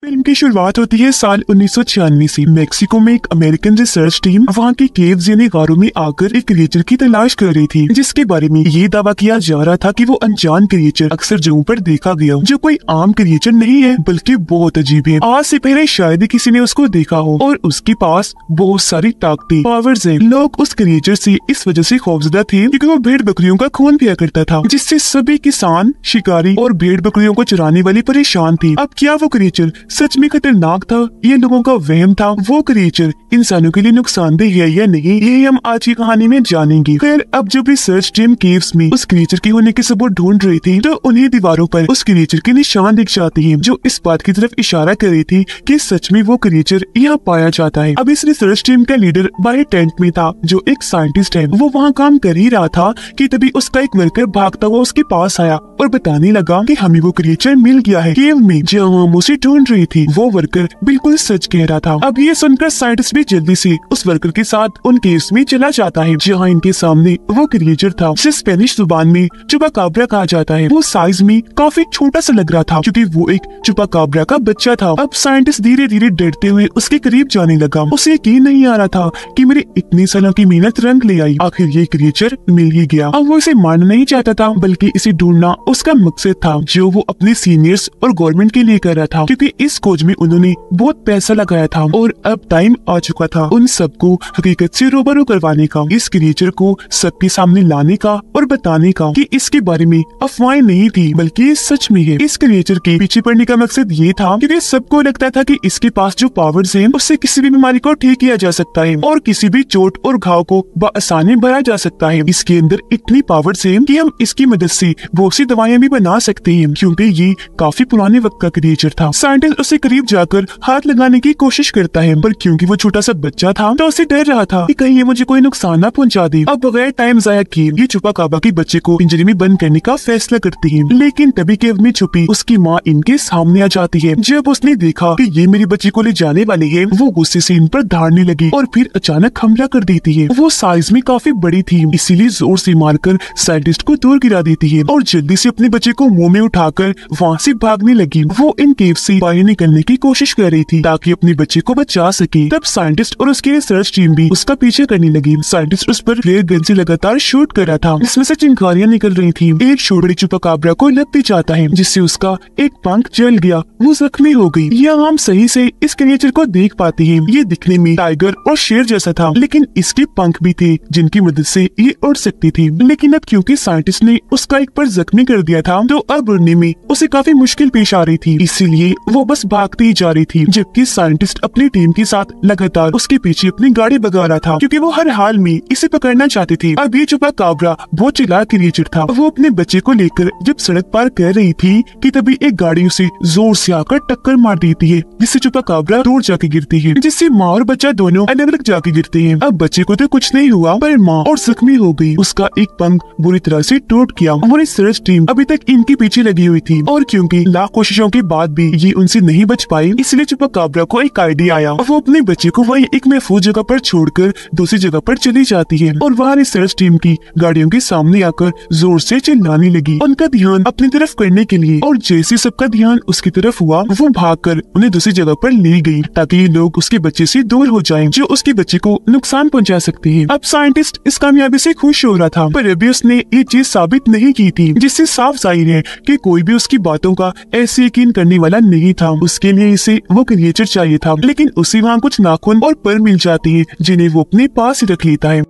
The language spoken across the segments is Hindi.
फिल्म की शुरुआत होती है साल 1996 से। मेक्सिको में एक अमेरिकन रिसर्च टीम वहाँ के केव्स यानी गारों में आकर एक क्रिएचर की तलाश कर रही थी, जिसके बारे में ये दावा किया जा रहा था कि वो अनजान क्रिएचर अक्सर जगहों पर देखा गया, जो कोई आम क्रिएचर नहीं है बल्कि बहुत अजीब है। आज से पहले शायद ही किसी ने उसको देखा हो और उसके पास बहुत सारी ताकतें, पावर्स हैं। लोग उस क्रिएचर से इस वजह से खौफजदा थे क्योंकि वो भेड़ बकरियों का खून पिया करता था, जिससे सभी किसान, शिकारी और भेड़ बकरियों को चुराने वाले परेशान थे। अब क्या वो क्रिएचर सच में खतरनाक था, ये लोगों का वहम था? वो क्रिएचर इंसानों के लिए नुकसानदेह है या नहीं, ये हम आज की कहानी में जानेंगे। खैर, अब जब रिसर्च टीम केव्स में उस क्रिएचर के होने के सबूत ढूंढ रही थी, तो उन्हें दीवारों पर उस क्रिएचर के निशान दिख जाते हैं, जो इस बात की तरफ इशारा कर रही थी कि सच में वो क्रिएचर यहाँ पाया जाता है। अब इस रिसर्च टीम का लीडर बाहर टेंट में था, जो एक साइंटिस्ट है। वो वहाँ काम कर ही रहा था कि तभी उसका एक वर्कर भागता हुआ उसके पास आया और बताने लगा कि हमें वो क्रिएचर मिल गया है केव में, जहाँ हम उसे ढूंढ रही थी। वो वर्कर बिल्कुल सच कह रहा था। अब ये सुनकर साइंटिस्ट भी जल्दी से उस वर्कर के साथ उन केव्स में चला जाता है, जहाँ इनके सामने वो क्रिएचर था, जिसे स्पेनिश जुबान में चुपाकाब्रा कहा जाता है। वो साइज में काफी छोटा सा लग रहा था क्योंकि वो एक चुपाकाब्रा का बच्चा था। अब साइंटिस्ट धीरे धीरे डरते हुए उसके करीब जाने लगा। उसे यकीन नहीं आ रहा था कि मेरी इतनी सालों की मेहनत रंग ले आई, आखिर ये क्रिएचर मिल ही गया। अब वो इसे मारना नहीं चाहता था, बल्कि इसे ढूंढना उसका मकसद था, जो वो अपने सीनियर्स और गवर्नमेंट के लिए कर रहा था, क्योंकि इस खोज में उन्होंने बहुत पैसा लगाया था और अब टाइम आ चुका था उन सबको हकीकत से रूबरू करवाने का, इस क्रिएचर को सबके सामने लाने का और बताने का कि इसके बारे में अफवाहें नहीं थी बल्कि ये सच में है। इस क्रिएचर के पीछे पड़ने का मकसद ये था क्योंकि सबको लगता था कि इसके पास जो पावर्स हैं, उससे किसी भी बीमारी को ठीक किया जा सकता है और किसी भी चोट और घाव को बआसानी भरा जा सकता है। इसके अंदर इतनी पावर्स हैं कि हम इसकी मदद से बहुत सी दवाइयाँ भी बना सकते हैं, क्योंकि ये काफी पुराने वक्त का क्रिएचर था। साइंटिस्ट उसे करीब जाकर हाथ लगाने की कोशिश करता है, पर क्योंकि वो छोटा सा बच्चा था तो उसे डर रहा था कि कहीं ये मुझे कोई नुकसान न पहुंचा दे। अब बगैर टाइम जाया किए ये चुपाकाब्रा के बच्चे को पिंजरे में बंद करने का फैसला करती है, लेकिन तभी केव में छुपी उसकी माँ इनके सामने आ जाती है। जब उसने देखा कि ये मेरे बच्चे को ले जाने वाली है, वो गुस्से से इन पर धाड़ने लगी और फिर अचानक हमला कर देती है। वो साइज में काफी बड़ी थी, इसीलिए जोर से मारकर साइंटिस्ट को दूर गिरा देती है और जल्दी से अपने बच्चे को मुंह में उठाकर वहाँ से भागने लगी। वो इन केव से बाहर निकलने की कोशिश कर रही थी ताकि अपने बच्चे को बचा सके। तब साइंटिस्ट और उसकी रिसर्च टीम भी उसका पीछे करने लगी। साइंटिस्ट उस पर फ्लेयर गन से लगातार शूट कर रहा था, जिसमें से चिंगारियां निकल रही थी। एक शूट बड़ी चुपाकाब्रा को लग भी जाता है, जिससे उसका एक पंख जल गया, वो जख्मी हो गई। यहाँ हम सही से इस क्रिएचर को देख पाते हैं। ये दिखने में टाइगर और शेर जैसा था, लेकिन इसके पंख भी थे जिनकी मदद से ये उड़ सकती थी। लेकिन अब क्योंकि साइंटिस्ट ने उसका एक पर जख्मी कर दिया था, तो अब उड़ने में उसे काफी मुश्किल पेश आ रही थी, इसीलिए वो बस भागती ही जा रही थी, जबकि साइंटिस्ट अपनी टीम के साथ लगातार उसके पीछे अपनी गाड़ी भगा रहा था, क्योंकि वो हर हाल में इसे पकड़ना चाहते थे। अब ये चुपाकाब्रा बहुत चिल्लाक क्रिएचर था। वो अपने बच्चे को लेकर जब सड़क पार कर रही थी कि तभी एक गाड़ी उसे जोर से आकर टक्कर मार देती है, जिससे चुपाकाब्रा दूर जाके गिरती है, जिससे माँ और बच्चा दोनों अलग अलग जाके गिरते हैं। अब बच्चे को तो कुछ नहीं हुआ, पर माँ और जख्मी हो गई। उसका एक पंख बुरी तरह से टूट गया। हमारी रिसर्च टीम अभी तक इनके पीछे लगी हुई थी और क्योंकि लाख कोशिशों के बाद भी ये उनसे नहीं बच पाई, इसलिए चुपाकाब्रा को एक आइडिया आया। वो अपने बच्चे को वही एक महफूज जगह पर छोड़कर दूसरी जगह पर चली जाती है और वहाँ रिसर्च टीम की गाड़ियों के सामने आकर जोर से चिल्लाने लगी, उनका ध्यान अपनी तरफ करने के लिए। और जैसे सबका ध्यान उसकी तरफ हुआ, वो भागकर उन्हें दूसरी जगह पर ले गई ताकि ये लोग उसके बच्चे से दूर हो जाएं, जो उसके बच्चे को नुकसान पहुंचा सकते हैं। अब साइंटिस्ट इस कामयाबी से खुश हो रहा था, पर अभी उसने ये चीज साबित नहीं की थी, जिससे साफ जाहिर है कि कोई भी उसकी बातों का ऐसे यकीन करने वाला नहीं था। उसके लिए इसे वो क्रिएचर चाहिए था, लेकिन उसे वहाँ कुछ नाखून और पर मिल जाती है, जिन्हें वो अपने पास ही रख लेता है।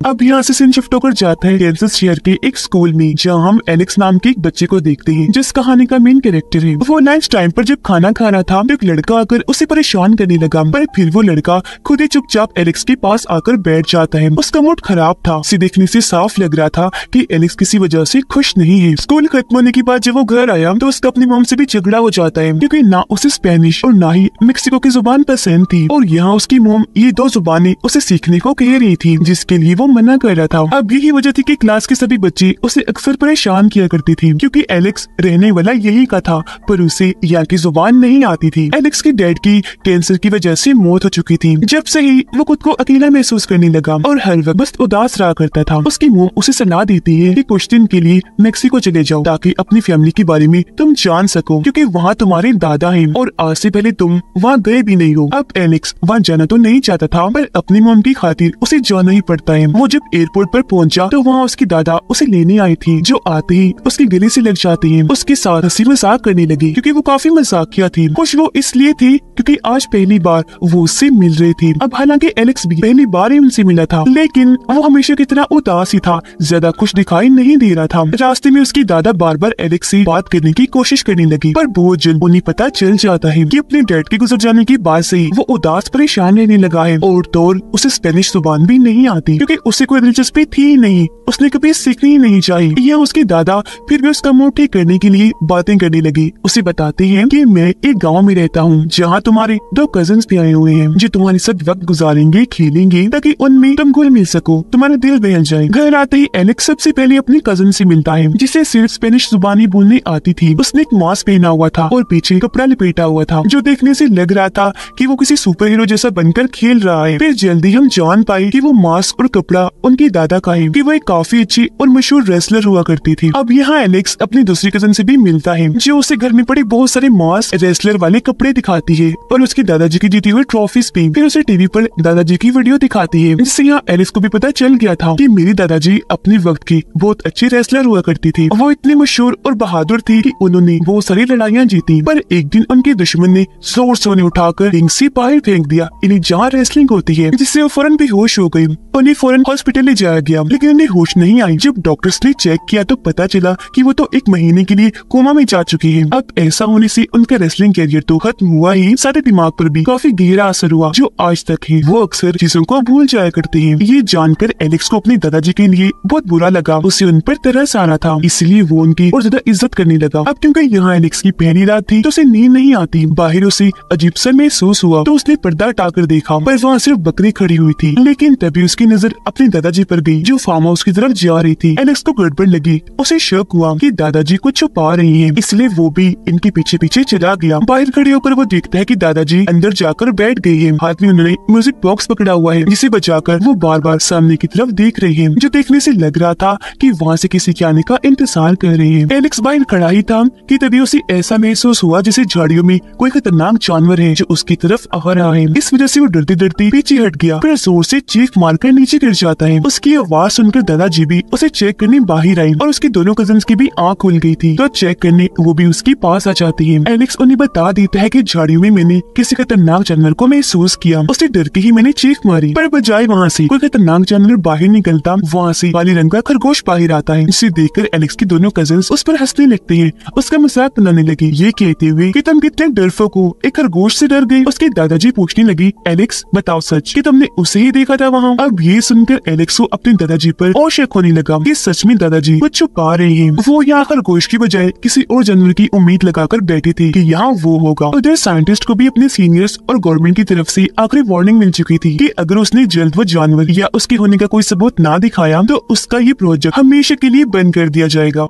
अब यहाँ से सीन शिफ्ट होकर जाता है कैंसस शहर के एक स्कूल में, जहाँ हम एलेक्स नाम के एक बच्चे को देखते हैं, जिस कहानी का मेन कैरेक्टर है। वो लंच टाइम पर जब खाना खा रहा था तो एक लड़का आकर उसे परेशान करने लगा, पर फिर वो लड़का खुद ही चुपचाप एलेक्स के पास आकर बैठ जाता है। उसका मूड खराब था, उसे देखने से साफ लग रहा था कि एलेक्स किसी वजह से खुश नहीं है। स्कूल खत्म होने के बाद जब वो घर आया तो उसका अपनी मॉम से भी झगड़ा हो जाता है, क्योंकि ना उसे स्पेनिश और ना ही मेक्सिको की जुबान पसंद थी, और यहाँ उसकी मॉम ये दो जुबानें उसे सीखने को कह रही थी, जिसके लिए वो वो मना कर रहा था। अब यही वजह थी कि क्लास के सभी बच्चे उसे अक्सर परेशान किया करते थे, क्योंकि एलेक्स रहने वाला यही का था, पर उसे यहाँ की जुबान नहीं आती थी। एलेक्स के डैड की कैंसर की वजह से मौत हो चुकी थी। जब से ही वो खुद को अकेला महसूस करने लगा और हर वक्त बस उदास रहा करता था। उसकी मॉम उसे सलाह देती है कि कुछ दिन के लिए मेक्सिको चले जाओ ताकि अपनी फैमिली के बारे में तुम जान सको, क्योंकि वहाँ तुम्हारे दादा हैं और आज से पहले तुम वहाँ गए भी नहीं हो। अब एलेक्स वहाँ जाना तो नहीं चाहता था, पर अपनी मॉम की खातिर उसे जाना ही पड़ता है। वो जब एयरपोर्ट पर पहुंचा तो वहाँ उसकी दादा उसे लेने आई थी, जो आते ही उसके गले से लग जाते हैं। उसके साथ हंसी मजाक करने लगी, क्योंकि वो काफी मजाकिया थी। खुश वो इसलिए थी क्योंकि आज पहली बार वो उससे मिल रही थी। अब हालांकि एलेक्स भी पहली बार ही उनसे मिला था, लेकिन वो हमेशा की तरह उदास ही था, ज्यादा खुश दिखाई नहीं दे रहा था। रास्ते में उसकी दादा बार बार एलेक्स से बात करने की कोशिश करने लगी, पर बहुत जल्द उन्हें पता चल जाता है कि अपने डैड के गुजर जाने के बाद से ही वो उदास परेशान रहने लगा है। और तो उसे स्पेनिश जुबान भी नहीं आती, क्योंकि उसे कोई दिलचस्पी थी ही नहीं, उसने कभी सीखनी ही नहीं चाहिए। यह उसकी दादा फिर भी उसका मुंह ठीक करने के लिए बातें करने लगी। उसे बताते हैं कि मैं एक गांव में रहता हूँ जहाँ तुम्हारे 2 कजिन्स भी आए हुए हैं, जो तुम्हारे साथ वक्त गुजारेंगे, खेलेंगे, ताकि उनमें तुम घुल मिल सको, तुम्हारा दिल बहल जाए। घर आते ही एलेक्स सबसे पहले अपने कजिन से मिलता है, जिसे सिर्फ स्पेनिश जुबानी बोलने आती थी। उसने एक मास्क पहना हुआ था और पीछे कपड़ा लपेटा हुआ था, जो देखने से लग रहा था कि वो किसी सुपर हीरो जैसा बनकर खेल रहा है। फिर जल्दी हम जान पाए कि वो मास्क और कपड़ा उनके दादा का है, कि वो एक काफी अच्छी और मशहूर रेसलर हुआ करती थी। अब यहाँ एलेक्स अपनी दूसरी कजिन से भी मिलता है, जो उसे घर में पड़े बहुत सारे मास्क, रेसलर वाले कपड़े दिखाती है और उसके दादाजी की जीती हुई ट्रॉफीज भी। फिर उसे टीवी पर दादाजी की वीडियो दिखाती है, जिससे यहाँ एलेक्स को भी पता चल गया था कि मेरी दादाजी अपने वक्त की बहुत अच्छी रेसलर हुआ करती थी। वो इतनी मशहूर और बहादुर थी कि उन्होंने बहुत सारी लड़ाइयाँ जीती, पर एक दिन उनके दुश्मन ने जोर से उन्हें उठाकर रिंग से बाहर फेंक दिया, इन्हें जहाँ रेसलिंग होती है, जिससे वो फौरन बेहोश हो गई। उन्हें फौरन हॉस्पिटल ले जाया गया, लेकिन उन्हें होश नहीं आई। जब डॉक्टर्स ने चेक किया तो पता चला कि वो तो 1 महीने के लिए कोमा में जा चुकी है। अब ऐसा होने से उनका रेसलिंग कैरियर तो खत्म हुआ ही, साथ दिमाग पर भी काफी गहरा असर हुआ, जो आज तक है वो अक्सर चीजों को भूल जाया करते हैं। ये जानकर एलेक्स को अपने दादाजी के लिए बहुत बुरा लगा, उसे उन पर तरस आ रहा था, इसलिए वो उनकी और ज्यादा इज्जत करने लगा। अब क्योंकि यहाँ एलेक्स की पहली रात थी तो उसे नींद नहीं आती। बाहर उसे अजीब सा महसूस हुआ तो उसने पर्दा हटाकर देखा, पर वहाँ सिर्फ बकरी खड़ी हुई थी। लेकिन तभी उसकी नजर अपने दादाजी पर गई, जो फार्म हाउस की तरफ जा रही थी। एलेक्स को गड़बड़ लगी, उसे शक हुआ कि दादाजी कुछ छुपा रही हैं, इसलिए वो भी इनके पीछे पीछे चला गया। बाहर खड़े होकर वो देखता है कि दादाजी अंदर जाकर बैठ गई है, हाथ में उन्होंने म्यूजिक बॉक्स पकड़ा हुआ है, जिसे बचाकर वो बार बार सामने की तरफ देख रही है, जो देखने से लग रहा था कि वहाँ से किसी के आने का इंतजार कर रहे हैं। एलेक्स बाहर खड़ा ही था कि तभी उसे ऐसा महसूस हुआ जैसे झाड़ियों में कोई खतरनाक जानवर है जो उसकी तरफ आ रहा है। इस वजह से वो डरते डरते पीछे हट गया, फिर जोर से चीख मारकर नीचे गिर जाता है। उसकी आवाज सुनकर दादाजी भी उसे चेक करने बाहर आई और उसके दोनों कजिन्स की भी आँख खुल गई थी, तो चेक करने वो भी उसके पास आ जाती है। एलेक्स उन्हें बता देता है कि झाड़ियों में मैंने किसी खतरनाक जानवर को महसूस किया, उससे डर के ही मैंने चीख मारी, पर बजाय वहाँ से कोई खतरनाक जानवर बाहर निकलता, वहाँ से काले रंग का खरगोश बाहर आता है, जिसे देखकर एलेक्स के दोनों कजिन्स उस पर हंसने लगते हैं, उसका मजाक बनाने लगे, ये कहते हुए कि तुम कितने डरपोक हो, एक खरगोश से डर गए। उसके दादाजी पूछने लगी, एलेक्स बताओ सच कि तुमने उसे ही देखा था वहाँ? अब ये सुनकर एलेक्स को अपने दादाजी पर और शक होने लगा कि सच में दादाजी कुछ छुपा रहे हैं। वो यहाँ खरगोश की बजाय किसी और जानवर की उम्मीद लगाकर बैठे थे कि यहाँ वो होगा। उधर साइंटिस्ट को भी अपने सीनियर्स और गवर्नमेंट की तरफ से आखिरी वार्निंग मिल चुकी थी कि अगर उसने जल्द वो जानवर या उसके होने का कोई सबूत ना दिखाया तो उसका ये प्रोजेक्ट हमेशा के लिए बंद कर दिया जाएगा।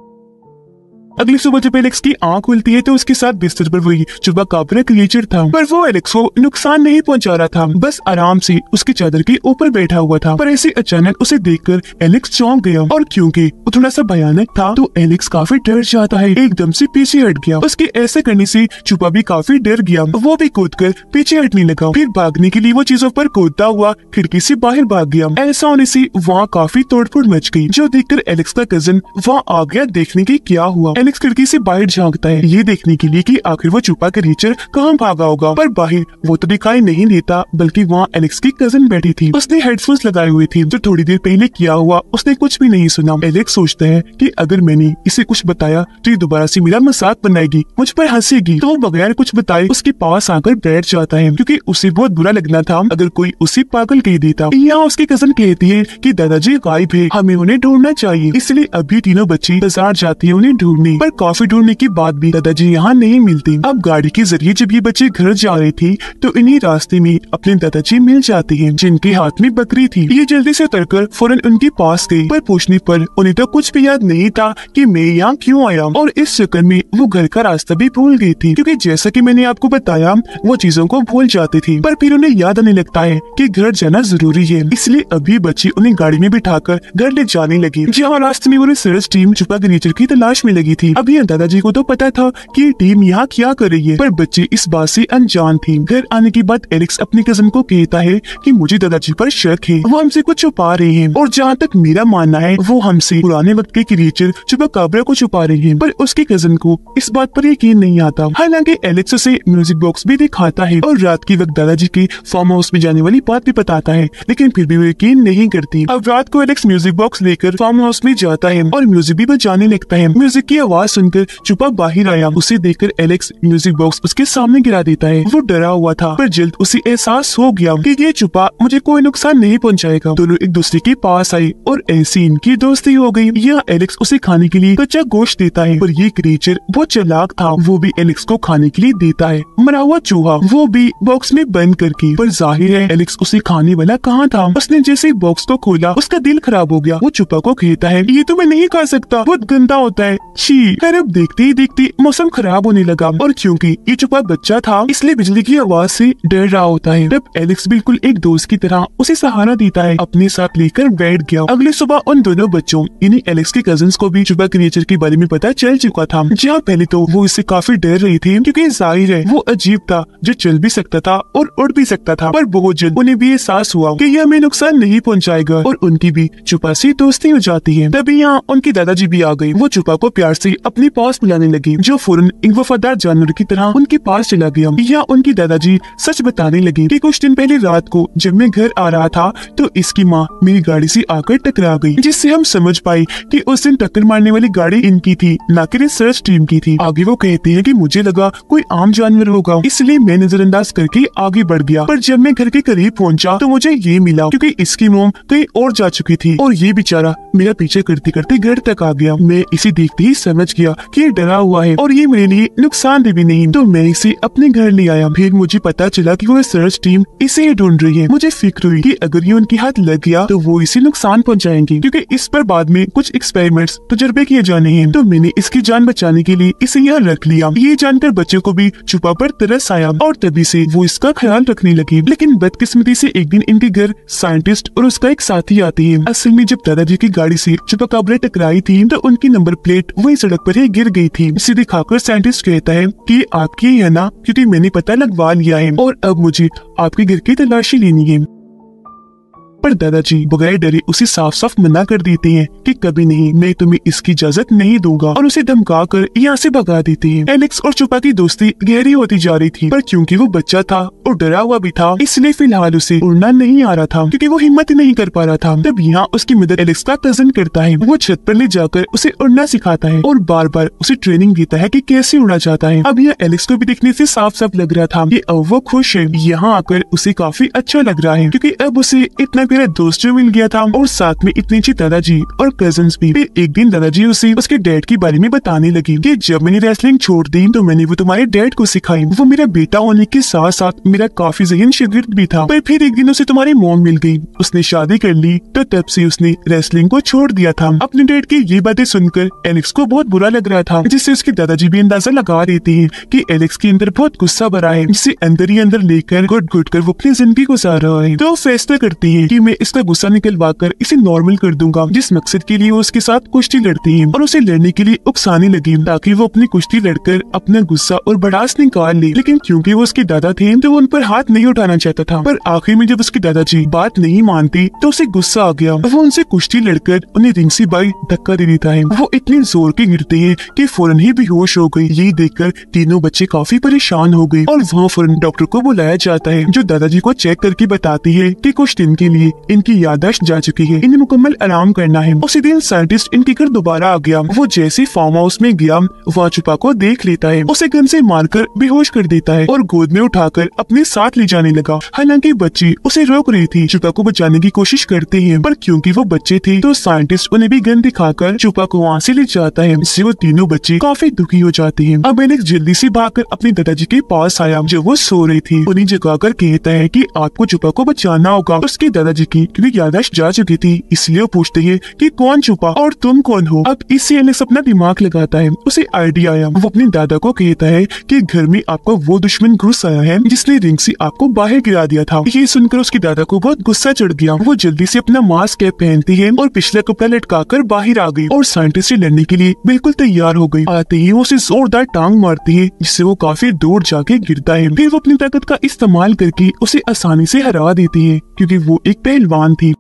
अगली सुबह जब एलेक्स की आंख खुलती है तो उसके साथ बिस्तर पर वही चुपाकाबरा क्रिएचर था, पर वो एलेक्स को नुकसान नहीं पहुंचा रहा था, बस आराम से उसकी चादर के ऊपर बैठा हुआ था। पर ऐसे अचानक उसे देखकर एलेक्स चौंक गया, और क्योंकि वो थोड़ा सा भयानक था तो एलेक्स काफी डर जाता है, एकदम से पीछे हट गया। उसके ऐसे करने से चुपा भी काफी डर गया, वो भी कूदकर पीछे हटने लगा। फिर भागने के लिए वो चीजों पर कूदता हुआ खिड़की से बाहर भाग गया। ऐसा होने से वहाँ काफी तोड़फोड़ मच गई, जो देखकर एलेक्स का कजिन वहाँ आ गया देखने की क्या हुआ। एलेक्स खिड़की से बाहर झांकता है, ये देखने के लिए कि आखिर वो छुपा क्रिएचर कहाँ भागा होगा, पर बाहर वो तो दिखाई नहीं देता, बल्कि वहाँ एलेक्स की कजिन बैठी थी। उसने हेडफोन्स लगाए हुए थे, जो थोड़ी देर पहले किया हुआ उसने कुछ भी नहीं सुना। एलेक्स सोचता है कि अगर मैंने इसे कुछ बताया तो ये दोबारा से मेरा मजाक बनाएगी, मुझ पर हंसेगी, तो वो बगैर कुछ बताए उसके पास आकर बैठ जाता है, क्योंकि उसे बहुत बुरा लगना था अगर कोई उसे पागल कह देता। यहाँ उसकी कजिन कहती है कि दादाजी गायब है, हमें उन्हें ढूंढना चाहिए, इसलिए अभी तीनों बच्चे बाजार जाती है उन्हें ढूंढने। थी, पर काफी ढूंढने के बाद भी दादाजी यहाँ नहीं मिलते। अब गाड़ी के जरिए जब ये बच्चे घर जा रहे थे तो इन्हीं रास्ते में अपने दादाजी मिल जाते हैं, जिनके हाथ में बकरी थी। ये जल्दी से उतरकर फौरन उनके पास गए, पर पूछने पर उन्हें तो कुछ भी याद नहीं था कि मैं यहाँ क्यों आया, और इस चक्कर में वो घर का रास्ता भी भूल गई थी, क्योंकि जैसा कि मैंने आपको बताया वो चीजों को भूल जाते थे। पर फिर उन्हें याद आने लगता है कि घर जाना जरूरी है, इसलिए अभी बच्ची उन्हें गाड़ी में बिठाकर घर ले जाने लगी, जहाँ रास्ते में वो रिसर्च टीम छुपा क्रिएचर की तलाश में लगी थी। अभी दादाजी को तो पता था कि ये टीम यहाँ क्या कर रही है, पर बच्ची इस बात से अनजान थी। घर आने के बाद एलेक्स अपने कजन को कहता है कि मुझे दादाजी पर शक है, वो हमसे कुछ छुपा रहे हैं, और जहाँ तक मेरा मानना है वो हमसे पुराने वक्त के क्रिएचर चुपाकाब्रा को छुपा रहे हैं। पर उसके कजन को इस बात पर यकीन नहीं आता। हालांकि एलेक्स उसे म्यूजिक बॉक्स भी दिखाता है और रात के वक्त दादाजी के फार्म हाउस में जाने वाली बात भी बताता है, लेकिन फिर भी वो यकीन नहीं करती। अब रात को एलेक्स म्यूजिक बॉक्स लेकर फार्म हाउस में जाता है और म्यूजिक भी बजाने लगता है। म्यूजिक की आवाज सुनकर चुपा बाहर आया, उसे देखकर एलेक्स म्यूजिक बॉक्स उसके सामने गिरा देता है। वो डरा हुआ था, पर जल्द उसे एहसास हो गया कि ये चुपा मुझे कोई नुकसान नहीं पहुंचाएगा। दोनों एक दूसरे के पास आए और ऐसी इनकी दोस्ती हो गई। यहाँ एलेक्स उसे खाने के लिए कच्चा गोश्त देता है, पर ये क्रिएचर बहुत चालाक था, वो भी एलेक्स को खाने के लिए देता है मरा हुआ चूहा, वो भी बॉक्स में बंद करके। पर जाहिर है एलेक्स उसे खाने वाला कहाँ था। उसने जैसे बॉक्स को खोला उसका दिल खराब हो गया। वो चुपा को कहता है ये तो मैं नहीं खा सकता, बहुत गंदा होता है, छी। खैर अब देखते ही देखते मौसम खराब होने लगा, और क्योंकि ये चुपा बच्चा था इसलिए बिजली की आवाज से डर रहा होता है। तब एलेक्स बिल्कुल एक दोस्त की तरह उसे सहारा देता है, अपने साथ लेकर बैठ गया। अगले सुबह उन दोनों बच्चों यानी एलेक्स के कजिन्स को भी चुपा क्रिएचर के बारे में पता चल चुका था। जहाँ पहले तो वो इससे काफी डर रही थी, क्योंकि जाहिर है वो अजीब था जो चल भी सकता था और उड़ भी सकता था। पर बहुत जल्द उन्हें भी एहसास हुआ कि यह हमें नुकसान नहीं पहुंचाएगा, और उनकी भी चुपा से दोस्ती हो जाती है। तभी यहाँ उनकी दादाजी भी आ गई। वो चुपा को प्यार से अपने पास बुलाने लगी, जो फौरन एक वफादार जानवर की तरह उनके पास चला गया। यहाँ उनकी दादाजी सच बताने लगी कि कुछ दिन पहले रात को जब मैं घर आ रहा था तो इसकी माँ मेरी गाड़ी से आकर टकरा गई, जिससे हम समझ पाए कि उस दिन टक्कर मारने वाली गाड़ी इनकी थी, न कि रिसर्च टीम की थी। आगे वो कहते हैं कि मुझे लगा कोई आम जानवर होगा, इसलिए मैं नजरअंदाज करके आगे बढ़ गया। पर जब मैं घर के करीब पहुंचा तो मुझे ये मिला, क्योंकि इसकी मोम कहीं और जा चुकी थी और ये बेचारा मेरा पीछे करते करते घर तक आ गया। मैं इसे देखते ही समझ गया कि ये डरा हुआ है और ये मेरे लिए नुकसानदेह भी नहीं, तो मैं इसे अपने घर ले आया। फिर मुझे पता चला कि वो रिसर्च टीम इसे ढूंढ रही है। मुझे फिक्र हुई कि अगर ये उनके हाथ लग गया तो वो इसे नुकसान पहुंचाएंगे, क्योंकि इस पर बाद में कुछ एक्सपेरिमेंट्स तजुर्बे किए जाने हैं। तो मैंने इसकी जान बचाने के लिए इसे यहाँ रख लिया। ये जानकर बच्चों को भी चुपा पर तरस आया और तभी से वो इसका ख्याल रखने लगी। लेकिन बदकिस्मती से एक दिन इनके घर साइंटिस्ट और उसका एक साथी आते हैं। असल में जब दादाजी की गाड़ी से चुपाकाब्रा टकराई थी तो उनकी नंबर प्लेट वही सड़क पर ही गिर गई थी। इसे दिखाकर साइंटिस्ट कहता है कि आपकी है ना, क्योंकि मैंने पता लगवा लिया है और अब मुझे आपके घर की तलाशी लेनी है। पर दादाजी बगैर डरे उसे साफ साफ मना कर देते हैं कि कभी नहीं, मैं तुम्हें इसकी इजाजत नहीं दूंगा, और उसे धमकाकर यहाँ से भगा देते हैं। एलेक्स और चुपा की दोस्ती गहरी होती जा रही थी, पर क्योंकि वो बच्चा था और डरा हुआ भी था इसलिए फिलहाल उसे उड़ना नहीं आ रहा था, क्योंकि वो हिम्मत नहीं कर पा रहा था। तब यहाँ उसकी मदद एलेक्स का कजन करता है। वो छत पर ले जाकर उसे उड़ना सिखाता है और बार बार उसे ट्रेनिंग देता है कि कैसे उड़ना चाहता है। अब यहाँ एलेक्स को भी देखने से साफ साफ लग रहा था कि अब वो खुश है। यहाँ आकर उसे काफी अच्छा लग रहा है, क्योंकि अब उसे इतना मेरा दोस्त जो मिल गया था और साथ में इतनी अच्छी दादाजी और कजन्स भी। फिर एक दिन दादाजी उसे उसके डैड के बारे में बताने लगी कि जब मैंने रेसलिंग छोड़ दी तो मैंने वो तुम्हारे डैड को सिखाई। वो मेरा बेटा होने के साथ साथ मेरा काफी ज़हीन शागिर्द भी था। पर फिर एक दिन उसे तुम्हारी मॉम मिल गई, उसने शादी कर ली, तो तब से उसने रेसलिंग को छोड़ दिया था। अपने डैड की ये बातें सुनकर एलेक्स को बहुत बुरा लग रहा था, जिससे उसके दादाजी भी अंदाजा लगा देते हैं कि एलेक्स के अंदर बहुत गुस्सा भरा है, जिसे अंदर ही अंदर लेकर घुट घुट कर वो अपनी जिंदगी गुजार रहा है। तो फैसला करती है कि मैं इसका गुस्सा निकलवा कर इसे नॉर्मल कर दूंगा, जिस मकसद के लिए वो उसके साथ कुश्ती लड़ती है, और उसे लड़ने के लिए उकसाने लगी ताकि वो अपनी कुश्ती लड़कर अपना गुस्सा और भड़ास निकाल ले। लेकिन क्योंकि वो उसके दादा थे तो वो उन पर हाथ नहीं उठाना चाहता था। पर आखिर में जब उसके दादाजी बात नहीं मानती तो उसे गुस्सा आ गया। वो उनसे कुश्ती लड़कर उन्हें रिंग से बाई धक्का दे देता है। वो इतने जोर के गिरते हैं कि फौरन ही बेहोश हो गई। ये देखकर तीनों बच्चे काफी परेशान हो गए और वहाँ फौरन डॉक्टर को बुलाया जाता है, जो दादाजी को चेक करके बताती है कि कुछ दिन के लिए है इनकी याददाश्त जा चुकी है, इन्हें मुकम्मल आराम करना है। उसी दिन साइंटिस्ट इनके घर दोबारा आ गया। वो जैसे फार्म हाउस में गया वहाँ छुपा को देख लेता है, उसे गन से मारकर बेहोश कर देता है और गोद में उठाकर अपने साथ ले जाने लगा। हालांकि बच्ची उसे रोक रही थी, छुपा को बचाने की कोशिश करते हैं, पर क्योंकि वो बच्चे थे तो साइंटिस्ट उन्हें भी गन दिखाकर छुपा को वहाँ से ले जाता है, जिससे वो तीनों बच्चे काफी दुखी हो जाते हैं। अब एलेक्स जल्दी से भागकर अपने दादाजी के पास आया जो वो सो रही थी। उन्हें जगाकर कहता है कि आपको छुपा को बचाना होगा। उसके दादाजी की क्योंकि याददाश्त जा चुकी थी, इसलिए वो पूछते हैं कि कौन छुपा और तुम कौन हो। अब इससे एलेक्स अपना दिमाग लगाता है, उसे आइडिया आया। वो अपने दादा को कहता है कि घर में आपको वो दुश्मन घुस आया है जिसने रिंग से आपको बाहर गिरा दिया था। ये सुनकर उसके दादा को बहुत गुस्सा चढ़ गया। वो जल्दी से अपना मास्क कैप पहनती है और पिछला कपड़ा लटकाकर बाहर आ गई और साइंटिस्ट से लड़ने के लिए बिल्कुल तैयार हो गई। आते ही वो उसे जोरदार टांग मारती है जिससे वो काफी दूर जाके गिरता है। फिर वो अपनी ताकत का इस्तेमाल करके उसे आसानी से हरा देती है क्योंकि वो एक पहलवान थी।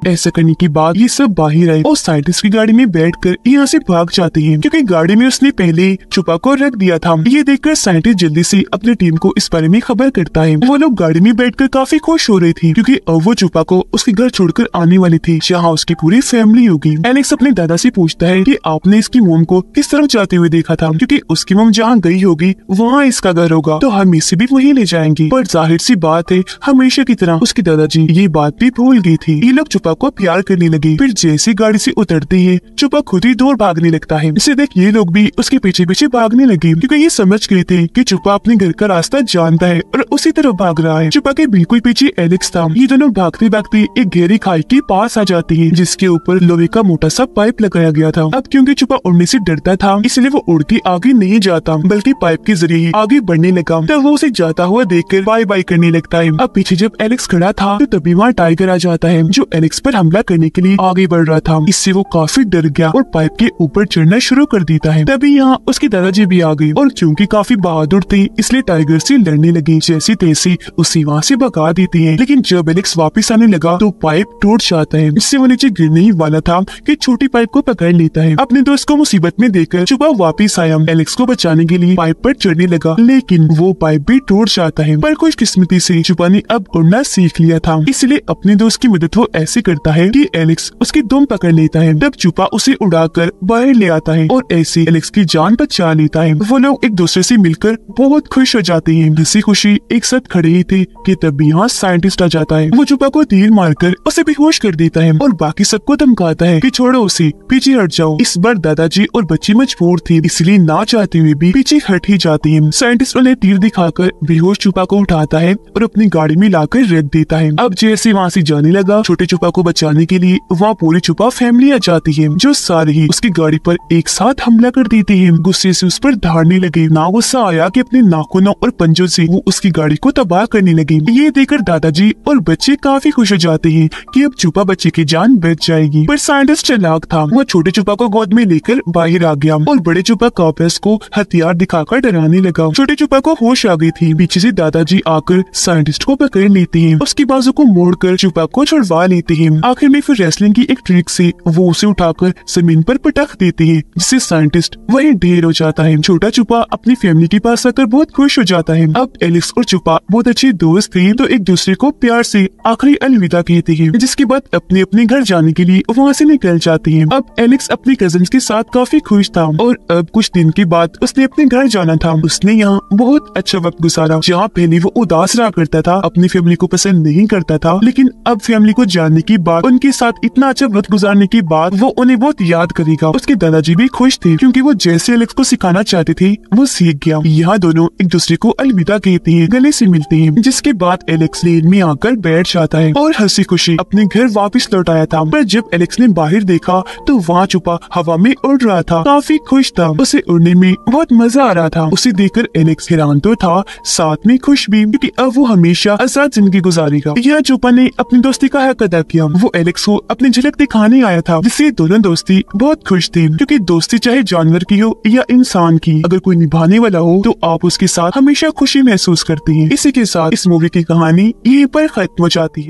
ऐसा करने के बाद ये सब बाहर आए और साइंटिस्ट की गाड़ी में बैठकर यहाँ से भाग जाते हैं क्योंकि गाड़ी में उसने पहले छुपा को रख दिया था। ये देखकर साइंटिस्ट जल्दी से अपनी टीम को इस बारे में खबर करता है। वो लोग गाड़ी में बैठकर काफी खुश हो रहे थे क्योंकि अब वो छुपा को उसके घर छोड़कर आने वाली थी जहाँ उसकी पूरी फैमिली होगी। एलेक्स अपने दादा से पूछता है कि आपने इसकी मोम को किस तरफ जाते हुए देखा था, क्योंकि उसकी मोम जहाँ गई होगी वहाँ इसका घर होगा, तो हम इसे भी वहीं ले जाएंगे। पर जाहिर सी बात है हमेशा की तरह उसके दादाजी ये बात भी भूल गई थी। ये लोग छुपा को प्यार करने लगे। फिर जैसे गाड़ी से उतरते हैं छुपा खुद ही दूर भागने लगता है। इसे देख ये लोग भी उसके पीछे पीछे भागने लगे क्योंकि ये समझ गए थे कि छुपा अपने घर का रास्ता जानता है और उसी तरफ भाग रहा है। छुपा के बिल्कुल पीछे एलेक्स था। ये दोनों भागते भागते एक गहरी खाई के पास आ जाती है जिसके ऊपर लोहे का मोटा सा पाइप लगाया गया था। अब क्योंकि छुपा उड़ने से डरता था इसलिए वो उड़ के आगे नहीं जाता बल्कि पाइप के जरिए आगे बढ़ने लगा। तब वो उसे जाता हुआ देखकर बाय बाय करने लगता है। अब पीछे जब एलेक्स खड़ा था तो तभी वहाँ टाइगर आ जाता है जो एलेक्स पर हमला करने के लिए आगे बढ़ रहा था। इससे वो काफी डर गया और पाइप के ऊपर चढ़ना शुरू कर देता है। तभी यहाँ उसके दादाजी भी आ गए और क्योंकि काफी बहादुर थे इसलिए टाइगर से लड़ने लगे। जैसे तैसे उसे वहाँ से भगा देते हैं, लेकिन जब एलेक्स वापस आने लगा तो पाइप टूट जाता है। इससे वो नीचे गिरने ही वाला था कि छोटी पाइप को पकड़ लेता है। अपने दोस्त को मुसीबत में देखकर छुपा वापस आया, एलेक्स को बचाने के लिए पाइप पर चढ़ने लगा, लेकिन वो पाइप भी टूट जाता है। पर खुशकिस्मती से छुपा ने अब उड़ना सीख लिया था, इसलिए अपने दोस्त की मदद वो ऐसे करता है कि एलेक्स उसकी दुम पकड़ लेता है। तब छुपा उसे उड़ाकर बाहर ले आता है और ऐसे एलेक्स की जान बचा लेता है। वो लोग एक दूसरे से मिलकर बहुत खुश हो जाते हैं। हंसी खुशी एक साथ खड़े ही थे कि तभी यहाँ साइंटिस्ट आ जाता है। वो छुपा को तीर मारकर उसे बेहोश कर देता है और बाकी सबको धमकाता है कि छोड़ो उसे, पीछे हट जाओ। इस बार दादाजी और बच्ची मजबूर थे इसलिए ना चाहते हुए भी पीछे हट ही जाते हैं। साइंटिस्ट उन्हें तीर दिखाकर बेहोश छुपा को उठाता है और अपनी गाड़ी में लाकर रख देता है। अब जैसे वहाँ से जाने लगा छोटे छुपा को बचाने के लिए वहाँ पूरी छुपा फैमिली आ जाती है जो सारे ही उसकी गाड़ी पर एक साथ हमला कर देते हैं। गुस्से से उस पर धाड़ने लगे। ना गुस्सा आया कि अपने नाखूनों और पंजों से वो उसकी गाड़ी को तबाह करने लगे। ये देखकर दादाजी और बच्चे काफी खुश हो जाते हैं कि अब छुपा बच्चे की जान बच जाएगी। पर साइंटिस्ट चालाक था, वो छोटे छुपा को गोद में लेकर बाहर आ गया और बड़े छुपा कापियस को हथियार दिखाकर डराने लगा। छोटे छुपा को होश आ गई थी। पीछे से दादाजी आकर साइंटिस्ट को पकड़ लेते हैं, उसकी बाजू को मोड़कर छुपा को छुड़वा लेते हैं। आखिर में फिर रेसलिंग की एक ट्रिक से वो उसे उठाकर जमीन पर पटक देते हैं जिससे साइंटिस्ट वहीं ढेर हो जाता है। छोटा छुपा अपनी फैमिली के पास आकर बहुत खुश हो जाता है। अब एलेक्स और छुपा बहुत अच्छे दोस्त थे तो एक दूसरे को प्यार से आखिरी अलविदा कहते हैं, जिसके बाद अपने अपने घर जाने के लिए वहाँ से निकल जाते हैं। अब एलेक्स अपने कजिन्स के साथ काफी खुश था और अब कुछ दिन के बाद उसने अपने घर जाना था। उसने यहाँ बहुत अच्छा वक्त गुजारा। जहाँ पहले वो उदास रहा करता था, अपनी फैमिली को पसंद नहीं करता था, लेकिन अब फैमिली को जानने के बाद, उनके साथ इतना अच्छा वक्त गुजारने के बाद वो उन्हें बहुत याद करेगा। उसके दादाजी भी खुश थे क्योंकि वो जैसे एलेक्स को सिखाना चाहते थे वो सीख गया। यहाँ दोनों एक दूसरे को अलविदा कहते हैं, गले से मिलते हैं, जिसके बाद एलेक्स लेन में आकर बैठ जाता है और हंसी खुशी अपने घर वापस लौट आया था। पर जब एलेक्स ने बाहर देखा तो वहाँ छुपा हवा में उड़ रहा था, काफी खुश था, उसे उड़ने में बहुत मजा आ रहा था। उसे देखकर एलेक्स हैरान तो था, साथ में खुश भी, क्योंकि अब वो हमेशा आजाद जिंदगी गुजारेगा। यहाँ छुपा ने अपनी दोस्ती का हक अदा किया। वो एलेक्स को अपनी झलक दिखाने आया था, जिससे दोनों दोस्ती बहुत खुश थे, क्योंकि दोस्ती चाहे जानवर की हो या इंसान की, अगर कोई निभाने वाला हो तो आप उसके साथ हमेशा खुशी महसूस करते हैं। इसी के साथ इस मूवी की कहानी यहीं पर खत्म हो जाती है।